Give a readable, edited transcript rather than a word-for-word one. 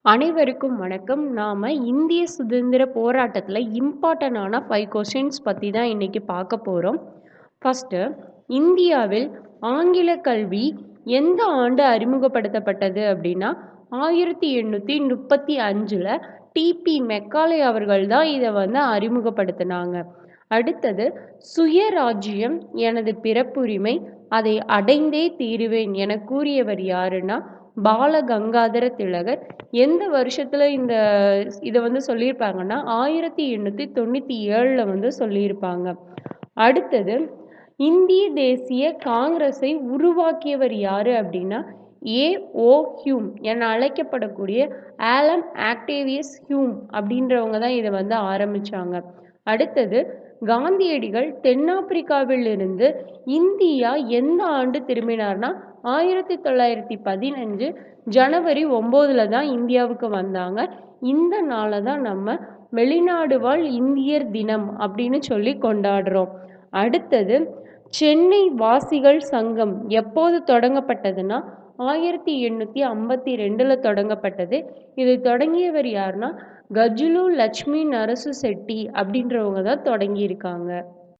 அனைவருக்கும் வணக்கம். நாம இந்திய சுதந்திர போராட்டத்துல இம்பார்ட்டன்டான 5 கொஸ்டின்ஸ் பத்தி தான் இன்னைக்கு பார்க்க போறோம். ஃபர்ஸ்ட்டு, இந்தியாவில் ஆங்கில கல்வி எந்த ஆண்டு அறிமுகப்படுத்தப்பட்டது அப்படின்னா, 1835ல டி.பி. மெக்காலே அவர்கள் தான் இத அறிமுகப்படுத்தினாங்க. அடுத்தது, சுயராஜ்யம் எனது பிறப்புரிமை, அதை அடைந்தே தீருவேன் என கூறியவர் யாருன்னா, பாலகங்காதர திலகர். எந்த வருஷத்துல இத சொல்லியிருப்பாங்கன்னா, 1897ல சொல்லியிருப்பாங்க. அடுத்தது, இந்திய தேசிய காங்கிரஸை உருவாக்கியவர் யாரு அப்படின்னா, ஏ.ஓ. ஹியூம் என அழைக்கப்படக்கூடிய ஆலம் ஆக்டேவியஸ் ஹியூம் அப்படின்றவங்க தான் இத ஆரம்பிச்சாங்க. அடுத்தது, காந்தியடிகள் தென்னாப்பிரிக்காவில் இருந்து இந்தியா எந்த ஆண்டு திரும்பினார்னா, 1915 ஜனவரி 9ல தான் இந்தியாவுக்கு வந்தாங்க. இந்த நாள தான் நம்ம வெளிநாடு வாழ் இந்தியர் தினம் அப்படின்னு சொல்லி கொண்டாடுறோம். அடுத்தது, சென்னை வாசிகள் சங்கம் எப்போது தொடங்கப்பட்டதுன்னா, 1852ல தொடங்கப்பட்டது. இதை தொடங்கியவர் யாருன்னா, கஜுலு லட்சுமி நரசு செட்டி அப்படின்றவங்க தான் தொடங்கியிருக்காங்க.